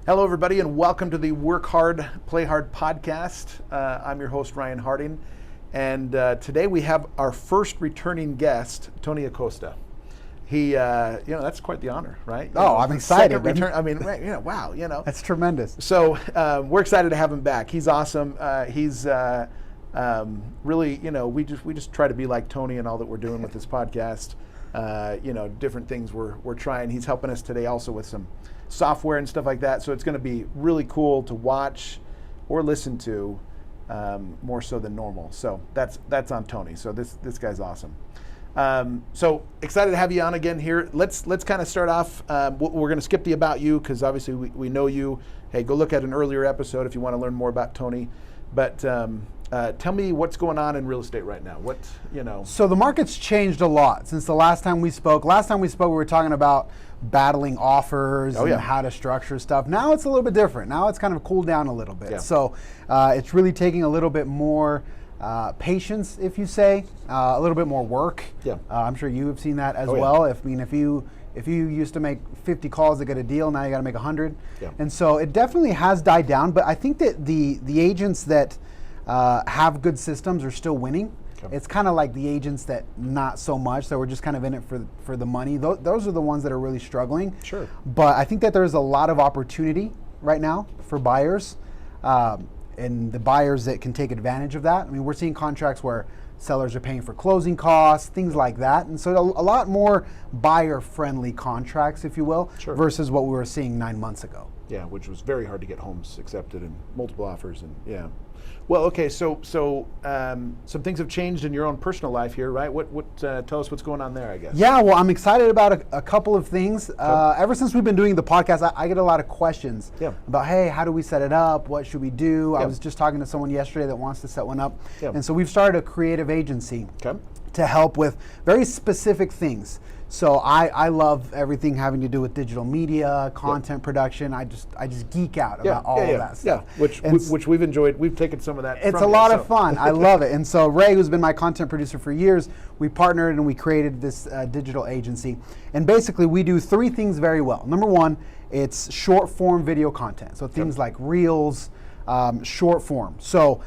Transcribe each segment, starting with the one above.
Hello, everybody, and welcome to the Work Hard, Play Hard podcast. I'm your host, Ryan Harding, and today we have our first returning guest, Tony Acosta. He, that's quite the honor, right? I'm excited. Second return. I mean, wow, That's tremendous. So we're excited to have him back. He's awesome. He's really, we just try to be like Tony and all that we're doing with this podcast. Different things we're trying. He's helping us today also with some software and stuff like that. So it's going to be really cool to watch or listen to, more so than normal. So that's on Tony. So this guy's awesome. So excited to have you on again here. Let's kind of start off. We're going to skip the about you because obviously we know you. Hey, go look at an earlier episode if you want to learn more about Tony. But tell me what's going on in real estate right now. So the market's changed a lot since the last time we spoke. Last time we spoke, we were talking about battling offers and how to structure stuff. Now it's a little bit different. Now it's kind of cooled down a little bit. Yeah. So it's really taking a little bit more patience, if you say, a little bit more work. Yeah. I'm sure you have seen that as well. If you used to make 50 calls to get a deal, now you got to make 100. Yeah. And so it definitely has died down. But I think that the agents that have good systems are still winning. Okay. It's kind of like the agents that not so much, that we're just kind of in it for the money. Those are the ones that are really struggling. Sure. But I think that there's a lot of opportunity right now for buyers, and the buyers that can take advantage of that. I mean, we're seeing contracts where sellers are paying for closing costs, things like that. And so a lot more buyer-friendly contracts, if you will, versus what we were seeing 9 months ago. Yeah, which was very hard to get homes accepted and multiple offers, and yeah. Well, okay, so some things have changed in your own personal life here, right? Tell us what's going on there, I guess. Yeah, well, I'm excited about a couple of things. Ever since we've been doing the podcast, I get a lot of questions about, hey, how do we set it up? What should we do? I was just talking to someone yesterday that wants to set one up. And so we've started a creative agency to help with very specific things. So I love everything having to do with digital media, content production. I just geek out about all of that stuff. Yeah, which we've enjoyed. We've taken some of that. It's a lot of fun. I love it. And so Ray, who's been my content producer for years, we partnered and we created this digital agency. And basically we do three things very well. Number one, it's short form video content. So things like reels, short form. So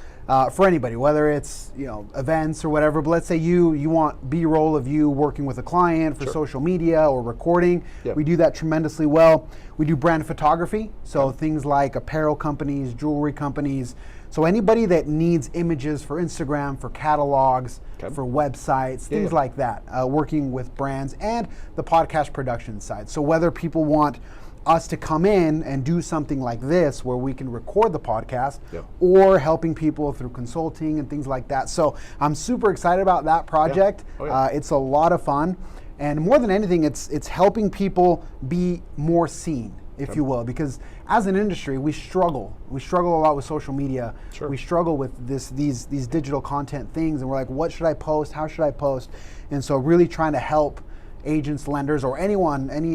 for anybody, whether it's events or whatever, but let's say you want B-roll of you working with a client for social media or recording. We do that tremendously well. We do brand photography, so things like apparel companies, jewelry companies. So anybody that needs images for Instagram, for catalogs, for websites, things like that, working with brands, and the podcast production side. So whether people want us to come in and do something like this where we can record the podcast, or helping people through consulting and things like that. So I'm super excited about that project. It's a lot of fun, and more than anything, it's helping people be more seen, if you will, because as an industry we struggle a lot with social media. We struggle with these digital content things, and we're like, what should I post, how should I post? And so really trying to help agents, lenders, or any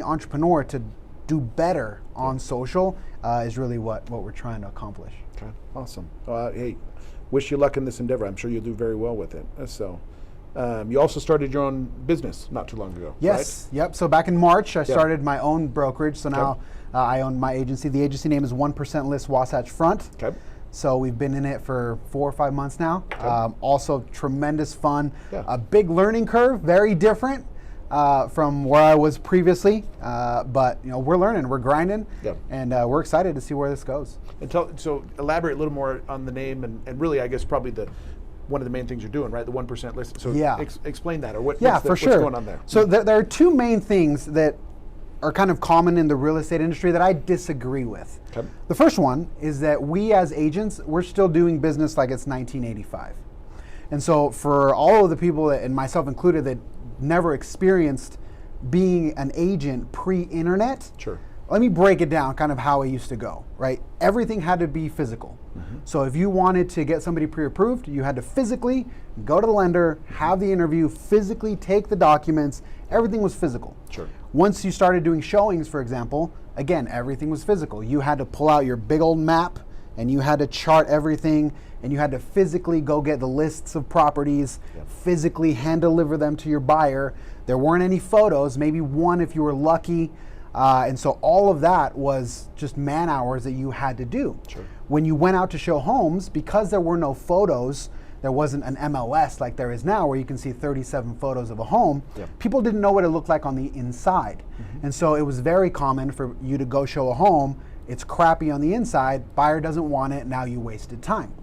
entrepreneur to do better on social is really what we're trying to accomplish. Okay, awesome. Hey, wish you luck in this endeavor. I'm sure you'll do very well with it. So you also started your own business not too long ago, right? Yep. So back in March, I started my own brokerage. So now I own my agency. The agency name is 1% Lists Wasatch Front. Okay. So we've been in it for 4 or 5 months now. Also tremendous fun. A big learning curve, very different from where I was previously, but we're learning, we're grinding, and we're excited to see where this goes. And so elaborate a little more on the name, and really, I guess probably one of the main things you're doing, right? The 1% list. So explain that, or what's going on there? So there are two main things that are kind of common in the real estate industry that I disagree with. The first one is that we as agents, we're still doing business like it's 1985. And so for all of the people, and myself included, that never experienced being an agent pre-internet, let me break it down kind of how it used to go, right? Everything had to be physical. So if you wanted to get somebody pre-approved, you had to physically go to the lender, have the interview, physically take the documents. Everything was physical. Once you started doing showings, for example, again, everything was physical. You had to pull out your big old map, and you had to chart everything, and you had to physically go get the lists of properties, physically hand deliver them to your buyer. There weren't any photos, maybe one if you were lucky. And so all of that was just man hours that you had to do. Sure. When you went out to show homes, because there were no photos, there wasn't an MLS like there is now where you can see 37 photos of a home, people didn't know what it looked like on the inside. And so it was very common for you to go show a home, it's crappy on the inside, buyer doesn't want it, now you wasted time.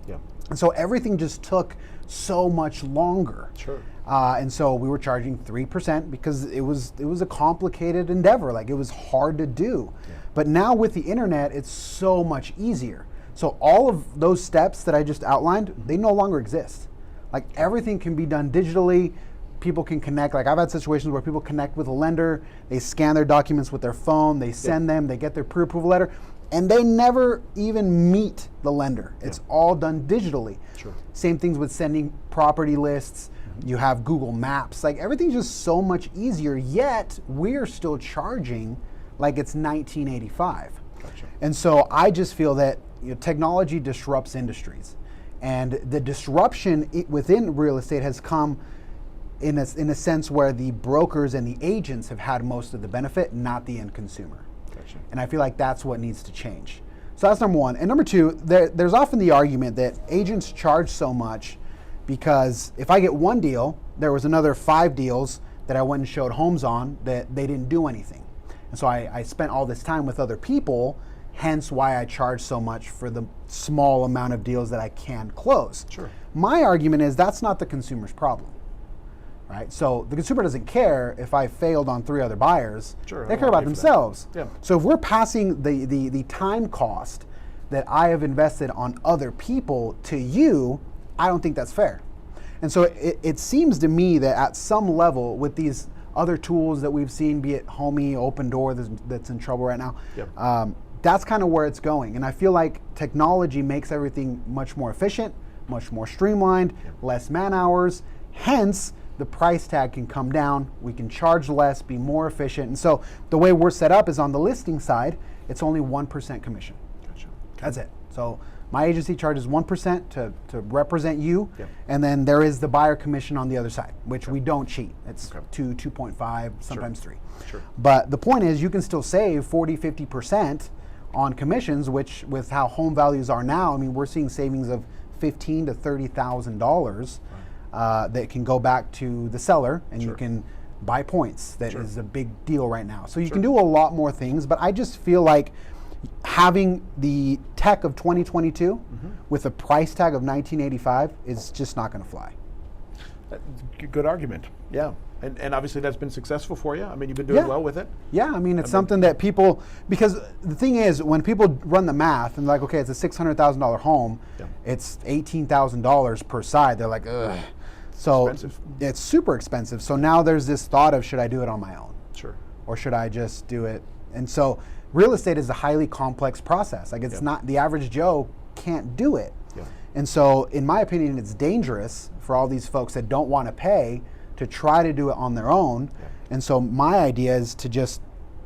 And so everything just took so much longer. Sure. And so we were charging 3% because it was a complicated endeavor. Like, it was hard to do. But now with the internet, it's so much easier. So all of those steps that I just outlined, they no longer exist. Like, everything can be done digitally. People can connect. Like, I've had situations where people connect with a lender, they scan their documents with their phone, they send them, they get their pre-approval letter, and they never even meet the lender. It's all done digitally. Sure. Same things with sending property lists. You have Google Maps. Like, everything's just so much easier, yet we're still charging like it's 1985. Gotcha. And so I just feel that technology disrupts industries. And the disruption within real estate has come in a sense where the brokers and the agents have had most of the benefit, not the end consumer. Gotcha. And I feel like that's what needs to change. So that's number one. And number two, there's often the argument that agents charge so much because if I get one deal, there was another 5 deals that I went and showed homes on that they didn't do anything. And so I spent all this time with other people, hence why I charge so much for the small amount of deals that I can close. Sure. My argument is that's not the consumer's problem. Right? So the consumer doesn't care if I failed on 3 other buyers. Sure, they care about themselves. Yeah. So if we're passing the time cost that I have invested on other people to you, I don't think that's fair. And so it seems to me that at some level with these other tools that we've seen, be it Homey, Open Door that's in trouble right now, that's kind of where it's going. And I feel like technology makes everything much more efficient, much more streamlined, less man hours, hence the price tag can come down, we can charge less, be more efficient. And so the way we're set up is on the listing side, it's only 1% commission. Gotcha. That's it. So my agency charges 1% to represent you, and then there is the buyer commission on the other side, which we don't cheat. It's 2, 2.5, sometimes 3. Sure. But the point is you can still save 40, 50% on commissions, which with how home values are now, I mean, we're seeing savings of $15,000 to $30,000 that can go back to the seller, and you can buy points. That is a big deal right now. So you can do a lot more things, but I just feel like having the tech of 2022 with a price tag of 1985 is just not going to fly. Good argument. Yeah. And obviously that's been successful for you. I mean, you've been doing well with it. Yeah, I mean, it's something that people, because the thing is, when people run the math and like, okay, it's a $600,000 home, it's $18,000 per side, they're like, ugh. So expensive. It's super expensive. So now there's this thought of, should I do it on my own? Sure. Or should I just do it? And so real estate is a highly complex process. Like, it's not, the average Joe can't do it. And so in my opinion, it's dangerous for all these folks that don't want to pay to try to do it on their own. And so my idea is to just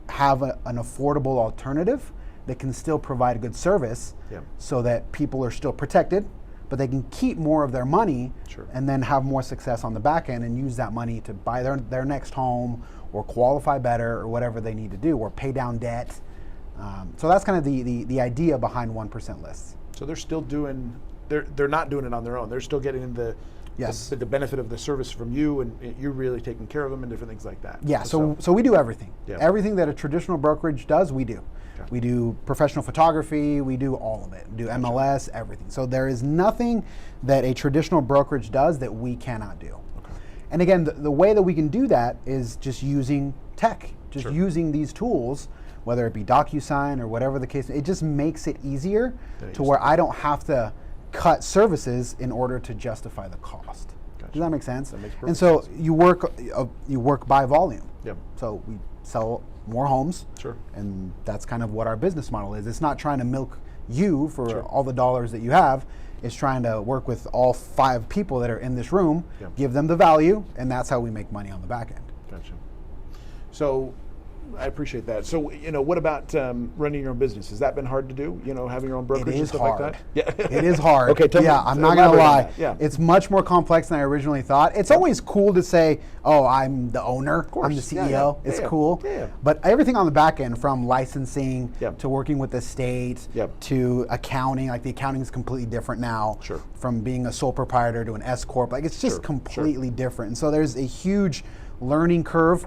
have an affordable alternative that can still provide a good service so that people are still protected, but they can keep more of their money and then have more success on the back end and use that money to buy their next home or qualify better or whatever they need to do, or pay down debt. So that's kind of the idea behind 1% lists. So they're still doing, they're not doing it on their own. They're still getting the benefit of the service from you, and you're really taking care of them and different things like that. Yeah, so we do everything. Everything that a traditional brokerage does, we do. We do professional photography, we do all of it. We do MLS, everything. So there is nothing that a traditional brokerage does that we cannot do. And again, the way that we can do that is just using tech, just using these tools, whether it be DocuSign or whatever the case. It just makes it easier to where I don't have to cut services in order to justify the cost. Does that make sense? That makes perfect and so sense. you work by volume. Yep. So we sell more homes, and that's kind of what our business model is. It's not trying to milk you for all the dollars that you have. It's trying to work with all 5 people that are in this room, give them the value, and that's how we make money on the back end. Gotcha. So I appreciate that. So, what about running your own business? Has that been hard to do? Having your own brokerage and stuff like that? Yeah. It is hard. Okay, tell me. I'm not going to lie. Yeah. It's much more complex than I originally thought. It's always cool to say, oh, I'm the owner, I'm the CEO. It's cool. Yeah. But everything on the back end, from licensing Yep. to working with the state Yep. to accounting, like the accounting is completely different now. Sure. From being a sole proprietor to an S corp, like it's just completely different. And so there's a huge learning curve.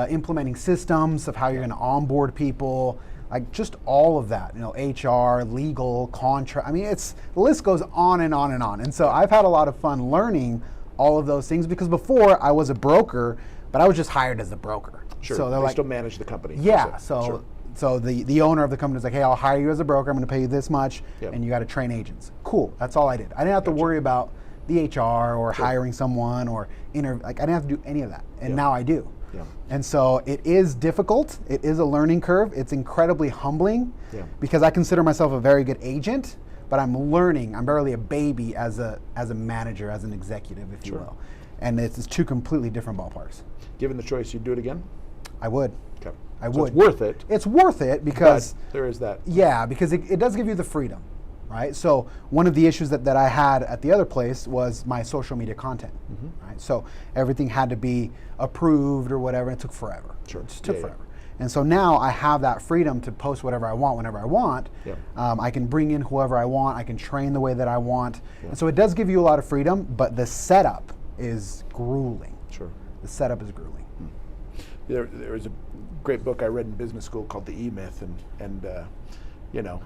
Implementing systems of how you're going to onboard people, like just all of that, HR, legal, contract. I mean, the list goes on and on and on. And so I've had a lot of fun learning all of those things, because before I was a broker, but I was just hired as a broker. Sure. So they're they like, still manage the company. yeah. Sure. So the owner of the company was like, hey, I'll hire you as a broker. I'm going to pay you this much, and you got to train agents. Cool. That's all I did. I didn't have to worry about the HR or hiring someone or I didn't have to do any of that. And now I do. Yeah. And so it is difficult. It is a learning curve. It's incredibly humbling because I consider myself a very good agent, but I'm learning. I'm barely a baby as a manager, as an executive, if you will. And it's two completely different ballparks. Given the choice, you'd do it again? I would. Okay. I So would. it's worth it. It's worth it because But there is that. Yeah, because it does give you the freedom, right? So one of the issues that I had at the other place was my social media content, right? So everything had to be approved or whatever, and it took forever. Sure. It just took forever. And so now I have that freedom to post whatever I want whenever I want. Yeah. I can bring in whoever I want. I can train the way that I want. And so it does give you a lot of freedom, but the setup is grueling. Sure. The setup is grueling. There was a great book I read in business school called The E-Myth, and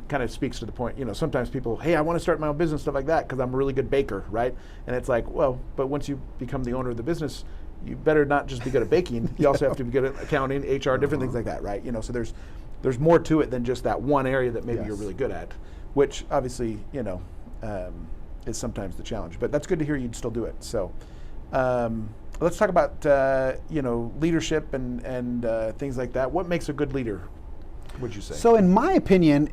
kind of speaks to the point. Sometimes people, hey, I want to start my own business, stuff like that, because I'm a really good baker, right? And it's like, well, but once you become the owner of the business, you better not just be good at baking. You also have to be good at accounting, HR, different things like that, right? So there's more to it than just that one area that maybe you're really good at, which obviously, is sometimes the challenge. But that's good to hear you'd still do it. So let's talk about, leadership and things like that. What makes a good leader, would you say? So in my opinion,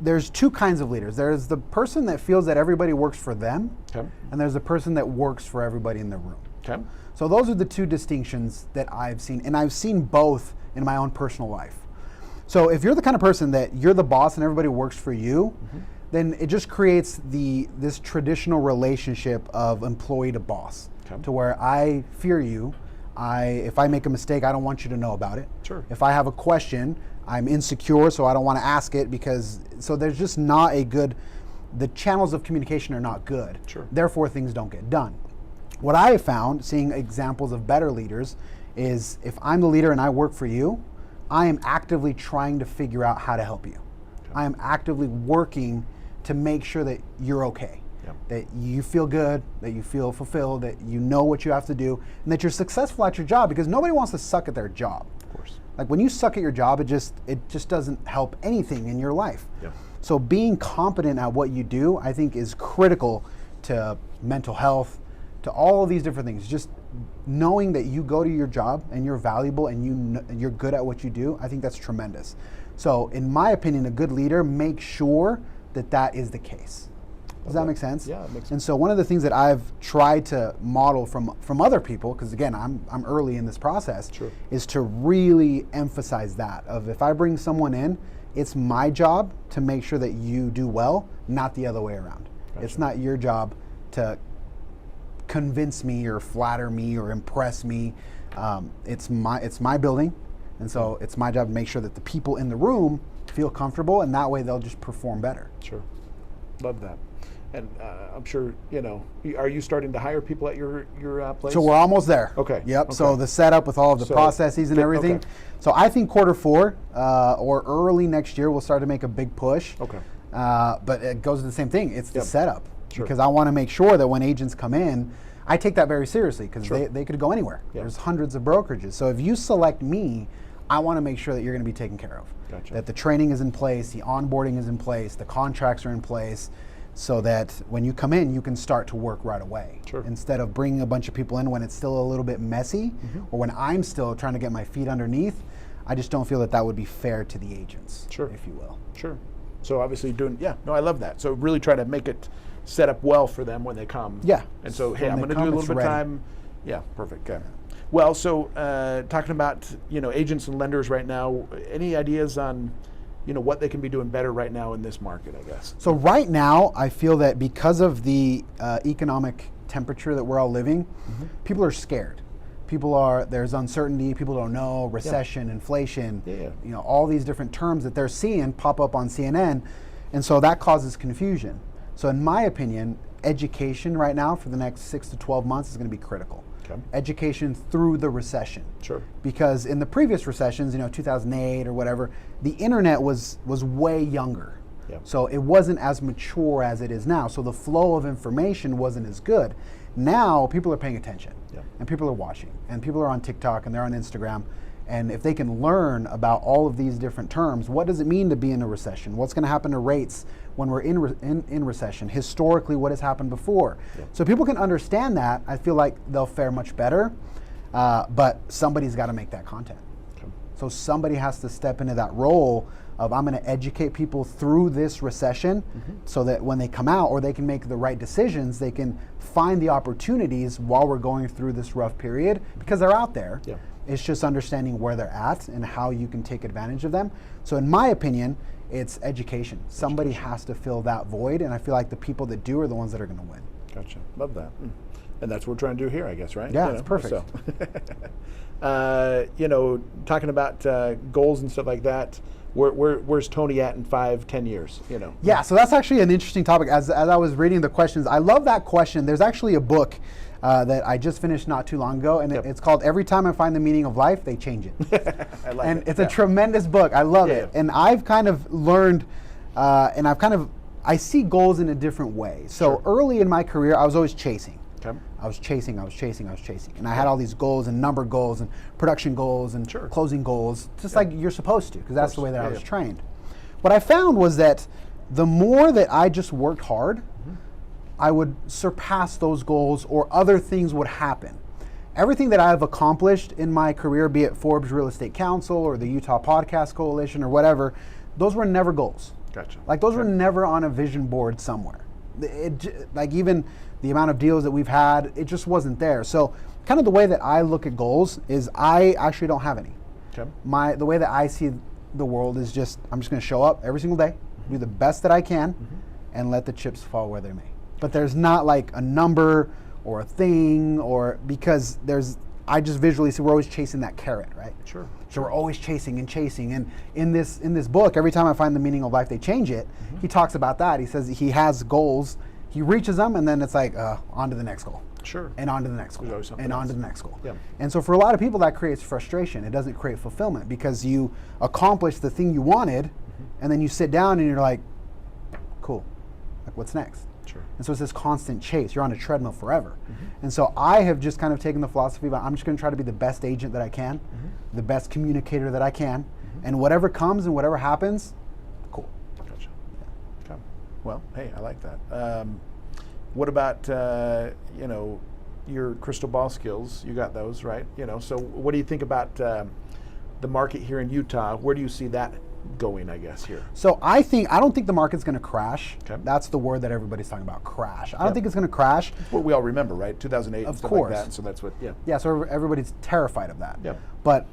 there's two kinds of leaders. There's the person that feels that everybody works for them, and there's the person that works for everybody in the room. Okay. So those are the two distinctions that I've seen, and I've seen both in my own personal life. So if you're the kind of person that you're the boss and everybody works for you, then it just creates this traditional relationship of employee to boss, to where I fear you. If I make a mistake, I don't want you to know about it. Sure. If I have a question, I'm insecure, so I don't want to ask it so there's just not the channels of communication are not good. Sure. Therefore, things don't get done. What I have found, seeing examples of better leaders, is if I'm the leader and I work for you, I am actively trying to figure out how to help you. I am actively working to make sure that you're okay, that you feel good, that you feel fulfilled, that you know what you have to do, and that you're successful at your job, because nobody wants to suck at their job. Of course. Like when you suck at your job, it just doesn't help anything in your life. Yeah. So being competent at what you do, I think, is critical to mental health, to all of these different things. Just knowing that you go to your job and you're valuable and you're good at what you do, I think that's tremendous. So in my opinion, a good leader makes sure that is the case. Does that make sense? Yeah, it makes sense. And so one of the things that I've tried to model from other people, because again, I'm early in this process, is to really emphasize that of, if I bring someone in, it's my job to make sure that you do well, not the other way around. Gotcha. It's not your job to convince me or flatter me or impress me. It's my building, and so it's my job to make sure that the people in the room feel comfortable, and that way they'll just perform better. Sure. Love that. And I'm sure, are you starting to hire people at your place? So we're almost there. Okay. Yep. Okay. So the setup with all of the processes and everything. Okay. So I think Q4 or early next year we'll start to make a big push. Okay. But it goes to the same thing. It's the setup. Sure. Because I want to make sure that when agents come in, I take that very seriously, because they could go anywhere. Yeah. There's hundreds of brokerages. So if you select me, I want to make sure that you're going to be taken care of. Gotcha. That the training is in place, the onboarding is in place, the contracts are in place, so that when you come in, you can start to work right away. Sure. Instead of bringing a bunch of people in when it's still a little bit messy, or when I'm still trying to get my feet underneath. I just don't feel that would be fair to the agents, if you will. Sure. So obviously I love that. So really try to make it set up well for them when they come. Yeah. And so, hey, When I'm they going to do a come, little it's bit of ready. time. Yeah, perfect. Okay. Well, so talking about agents and lenders right now, any ideas on what they can be doing better right now in this market, I guess? So right now, I feel that because of the economic temperature that we're all living, people are scared. There's uncertainty, people don't know, recession, inflation, all these different terms that they're seeing pop up on CNN, and so that causes confusion. So in my opinion, education right now for the next 6 to 12 months is going to be critical. Okay. Education through the recession. Sure. Because in the previous recessions, 2008 or whatever, the internet was way younger. Yep. So it wasn't as mature as it is now. So the flow of information wasn't as good. Now people are paying attention, and people are watching, and people are on TikTok and they're on Instagram. And if they can learn about all of these different terms, what does it mean to be in a recession? What's going to happen to rates when we're in recession? Historically, what has happened before? So people can understand that. I feel like they'll fare much better, but somebody's got to make that content. So somebody has to step into that role of, I'm going to educate people through this recession so that when they come out, or they can make the right decisions, they can find the opportunities while we're going through this rough period, because they're out there. It's just understanding where they're at and how you can take advantage of them. So in my opinion, it's education. Somebody has to fill that void, and I feel like the people that do are the ones that are going to win. Gotcha. Love that. And that's what we're trying to do here, I guess, right? Yeah, it's perfect. So, talking about goals and stuff like that, where's Tony at in 5-10 years? Yeah, so that's actually an interesting topic. As I was reading the questions, I love that question. There's actually a book that I just finished not too long ago, and it's called Every Time I Find the Meaning of Life, They Change It. I like and it. It's a tremendous book. I love it. And I've kind of learned, I see goals in a different way. So early in my career, I was always chasing. I was chasing. And I had all these goals and number goals and production goals and closing goals, just like you're supposed to, because that's the way that I was trained. What I found was that the more that I just worked hard, I would surpass those goals, or other things would happen. Everything that I've accomplished in my career, be it Forbes Real Estate Council or the Utah Podcast Coalition or whatever, those were never goals. Gotcha. Like those were never on a vision board somewhere. Like even the amount of deals that we've had, it just wasn't there. So kind of the way that I look at goals is I actually don't have any. The way that I see the world is I'm just going to show up every single day, do the best that I can, and let the chips fall where they may. But there's not like a number or a thing, because I just visually see we're always chasing that carrot, right? So we're always chasing. And in this book, Every Time I Find the Meaning of Life, They Change It, he talks about that. He says he has goals, he reaches them, and then it's like on to the next goal. And on to the next goal. And on to the next goal. And so for a lot of people, that creates frustration. It doesn't create fulfillment, because you accomplish the thing you wanted, and then you sit down and you're like, cool, like what's next? And so it's this constant chase. You're on a treadmill forever. And so I have just kind of taken the philosophy about, I'm just going to try to be the best agent that I can, the best communicator that I can, and whatever comes and whatever happens, cool. Gotcha. Okay. Well, hey, I like that. What about your crystal ball skills? You got those, right? So what do you think about the market here in Utah? Where do you see that going, I guess, here? So I don't think the market's going to crash. That's the word that everybody's talking about, crash. I don't think it's going to crash. That's what we all remember, right? 2008 and stuff like that. And so that's what, so everybody's terrified of that. But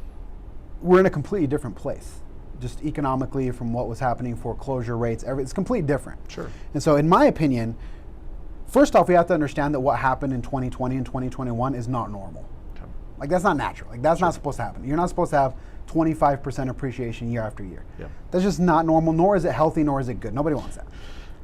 we're in a completely different place, just economically, from what was happening, foreclosure rates, it's completely different. And so in my opinion, first off, we have to understand that what happened in 2020 and 2021 is not normal. Like that's not natural. Like that's not supposed to happen. You're not supposed to have 25% appreciation year after year. That's just not normal, nor is it healthy, nor is it good. Nobody wants that.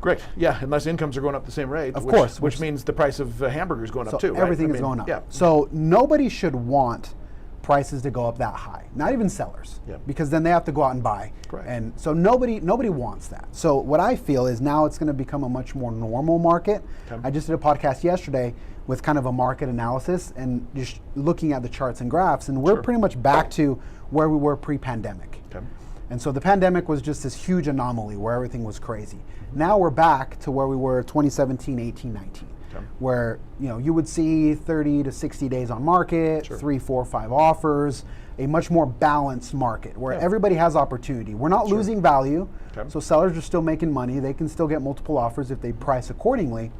Great. Yeah, unless incomes are going up the same rate. Of course. Which means the price of hamburgers going up too, right? Everything is going up. So nobody should want prices to go up that high. Not even sellers. Because then they have to go out and buy. And so nobody wants that. So what I feel is now it's going to become a much more normal market. I just did a podcast yesterday with kind of a market analysis and just looking at the charts and graphs, and we're pretty much back to where we were pre-pandemic. And so the pandemic was just this huge anomaly where everything was crazy. Now we're back to where we were 2017, 18, 19, where you would see 30 to 60 days on market, 3, 4, 5 offers, a much more balanced market where everybody has opportunity. We're not losing value, so sellers are still making money. They can still get multiple offers if they price accordingly,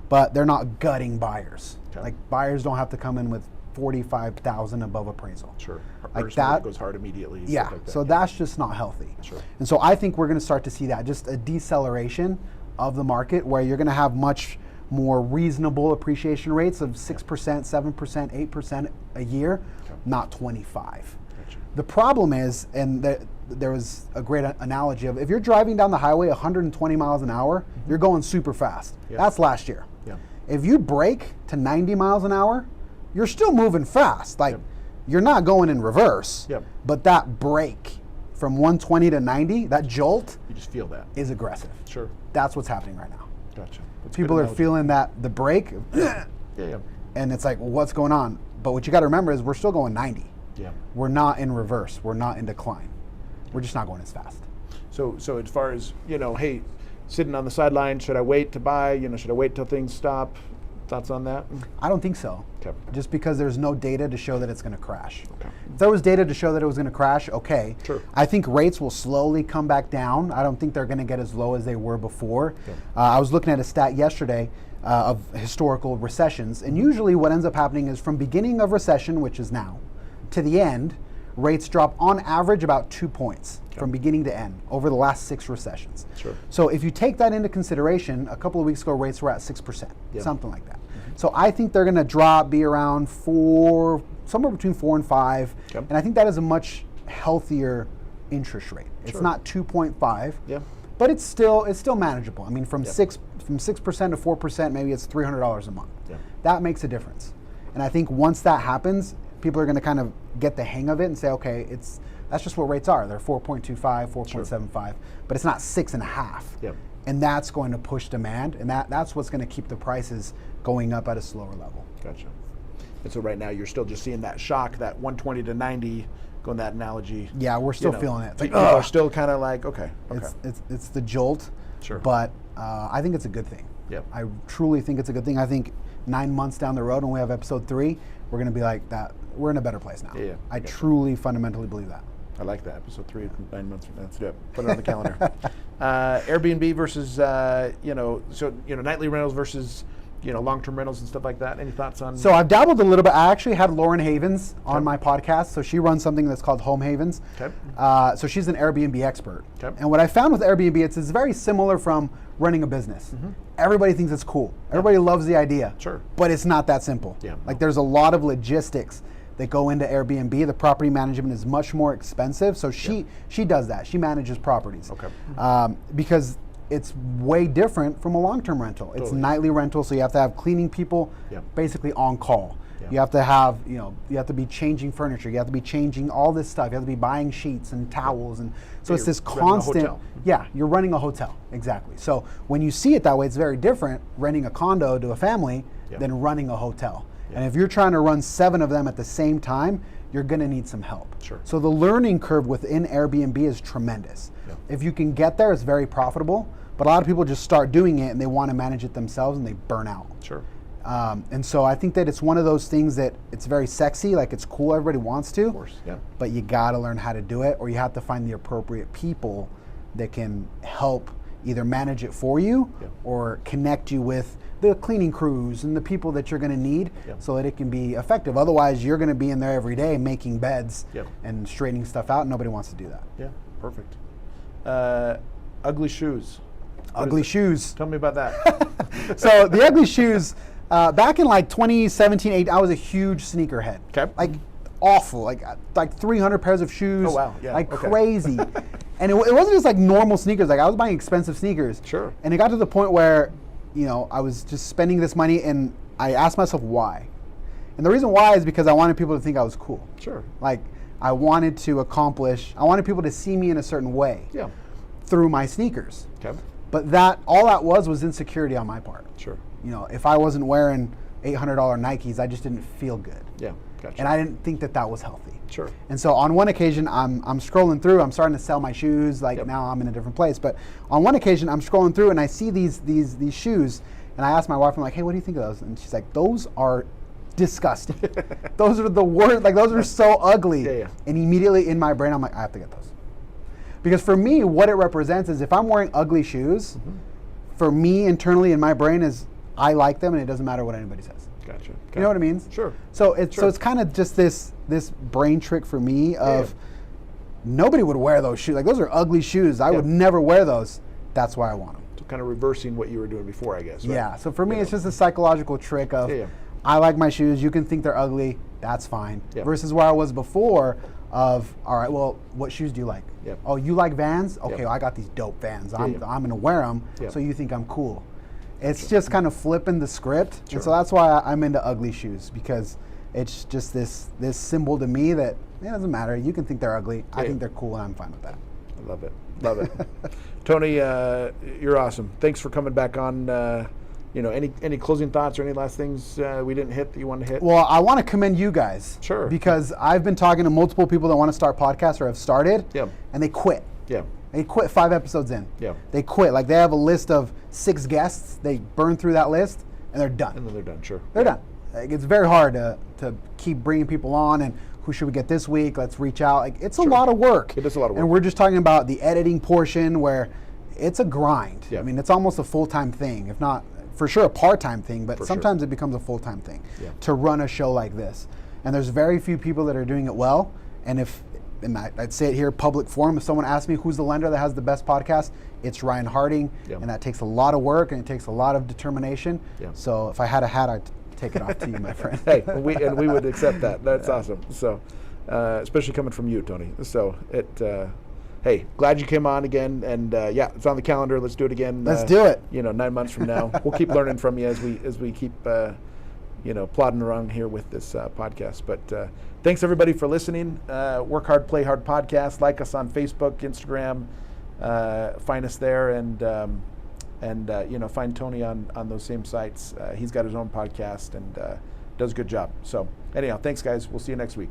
but they're not gutting buyers. Like buyers don't have to come in with $45,000 above appraisal. Sure. Like Or that goes hard immediately. Yeah, stuff like that. so that's just not healthy. Sure. And so I think we're going to start to see that, just a deceleration of the market where you're going to have much more reasonable appreciation rates of 6%, 7%, 8% a year, not 25. Gotcha. The problem is, and there was a great analogy of, if you're driving down the highway 120 miles an hour, you're going super fast. Yeah. That's last year. Yeah. If you brake to 90 miles an hour, you're still moving fast. Like, you're not going in reverse, but that brake from 120 to 90, that jolt, You just feel that. is aggressive. Sure. That's what's happening right now. Gotcha. That's a People good are analogy. feeling that, the brake, Yeah. and it's like, well, what's going on? But what you got to remember is we're still going 90. Yeah. We're not in reverse. We're not in decline. We're just not going as fast. So as far as, hey, sitting on the sideline, should I wait to buy? Should I wait till things stop? Thoughts on that? I don't think so. Okay. Just because there's no data to show that it's going to crash. Okay. If there was data to show that it was going to crash, okay. Sure. I think rates will slowly come back down. I don't think they're going to get as low as they were before. Yeah. I was looking at a stat yesterday of historical recessions, and usually what ends up happening is from beginning of recession, which is now, to the end, rates drop on average about 2 points from beginning to end over the last 6 recessions. Sure. So if you take that into consideration, a couple of weeks ago rates were at 6%, something like that. So I think they're going to be around 4, somewhere between 4 and 5, and I think that is a much healthier interest rate. It's not 2.5, but it's still manageable. I mean, from 6% to 4%, maybe it's $300 a month. That makes a difference, and I think once that happens, people are going to kind of get the hang of it and say, okay, that's just what rates are. They're 4.25, 4.75, but it's not 6.5. And that's going to push demand, and that's what's going to keep the prices going up at a slower level. Gotcha. And so right now you're still just seeing that shock, that 120 to 90, going that analogy. Yeah, we're still feeling it. It's like, people are still kind of like, okay. It's the jolt, but I think it's a good thing. I truly think it's a good thing. I think 9 months down the road when we have episode 3, we're going to be like that. We're in a better place now. I truly fundamentally believe that. I like that. Episode 3, 9 months from now. Let's do it. Put it on the calendar. Airbnb versus, nightly rentals versus, long-term rentals and stuff like that. Any thoughts on? So I've dabbled a little bit. I actually had Lauren Havens on my podcast. So she runs something that's called Home Havens. So she's an Airbnb expert. And what I found with Airbnb, it's very similar from running a business. Everybody thinks it's cool. Everybody loves the idea. But it's not that simple. Like there's a lot of logistics that go into Airbnb. The property management is much more expensive. So she does that. She manages properties. Because it's way different from a long-term rental. It's nightly rental, so you have to have cleaning people basically on call. You have to have, you have to be changing furniture. You have to be changing all this stuff. You have to be buying sheets and towels. And so it's this constant, you're running a hotel, exactly. So when you see it that way, it's very different renting a condo to a family than running a hotel. And if you're trying to run 7 of them at the same time, you're going to need some help. So the learning curve within Airbnb is tremendous. If you can get there, it's very profitable. But a lot of people just start doing it and they want to manage it themselves and they burn out. And so I think that it's one of those things that it's very sexy, like it's cool, everybody wants to. Of course, But you got to learn how to do it, or you have to find the appropriate people that can help either manage it for you or connect you with the cleaning crews and the people that you're going to need so that it can be effective. Otherwise, you're going to be in there every day making beds and straightening stuff out. Nobody wants to do that. Yeah, perfect. Ugly shoes. Ugly shoes. Tell me about that. So the ugly shoes, back in like 2017, 18, I was a huge sneakerhead. Like awful, like 300 pairs of shoes. Oh wow, crazy. And it wasn't just like normal sneakers. Like I was buying expensive sneakers. And it got to the point where, I was just spending this money, and I asked myself why. And the reason why is because I wanted people to think I was cool. Like I wanted people to see me in a certain way. Through my sneakers. But all that was insecurity on my part. If I wasn't wearing $800 Nikes, I just didn't feel good. And I didn't think that was healthy. And so on one occasion, I'm scrolling through. I'm starting to sell my shoes. Now I'm in a different place. But on one occasion, I'm scrolling through and I see these shoes. And I asked my wife, I'm like, hey, what do you think of those? And she's like, those are disgusting. Those are the worst. Like those are so ugly. And immediately in my brain, I'm like, I have to get those. Because for me, what it represents is if I'm wearing ugly shoes, for me internally in my brain is I like them and it doesn't matter what anybody says. Gotcha. You know what I mean? Sure. So it's kind of just this brain trick for me of nobody would wear those shoes. Like, those are ugly shoes. I would never wear those. That's why I want them. So kind of reversing what you were doing before, I guess. Right? Yeah. So for me, it's just a psychological trick of I like my shoes. You can think they're ugly. That's fine. Versus where I was before of, all right, well, what shoes do you like? Oh, you like Vans? Okay, well, I got these dope Vans. I'm going to wear them so you think I'm cool. It's just kind of flipping the script. And so that's why I'm into ugly shoes, because it's just this symbol to me that it doesn't matter. You can think they're ugly. I think they're cool, and I'm fine with that. I love it. Love it. Tony, you're awesome. Thanks for coming back on. Any closing thoughts or any last things we didn't hit that you want to hit? Well, I want to commend you guys. Sure. Because I've been talking to multiple people that want to start podcasts or have started, and they quit. They quit 5 episodes in. They quit. Like, they have a list of 6 guests. They burn through that list, and they're done. And then they're done, sure. They're done. Like, it's very hard to keep bringing people on, and who should we get this week? Let's reach out. Like, it's a lot of work. It is a lot of work. And we're just talking about the editing portion where it's a grind. I mean, it's almost a full-time thing, if not, for sure, a part-time thing, but sometimes it becomes a full-time thing to run a show like this. And there's very few people that are doing it well. And I'd say it here, public forum, if someone asks me who's the lender that has the best podcast, it's Ryan Harding. And that takes a lot of work, and it takes a lot of determination. So if I had a hat, I'd take it off to you, my friend. Hey, we would accept that. That's awesome. So, especially coming from you, Tony. So hey, glad you came on again, and it's on the calendar. Let's do it again. Let's do it. 9 months from now, we'll keep learning from you as we keep plodding around here with this podcast. But thanks everybody for listening. Work Hard, Play Hard podcast. Like us on Facebook, Instagram. Find us there, and find Tony on those same sites. He's got his own podcast and does a good job. So anyhow, thanks guys. We'll see you next week.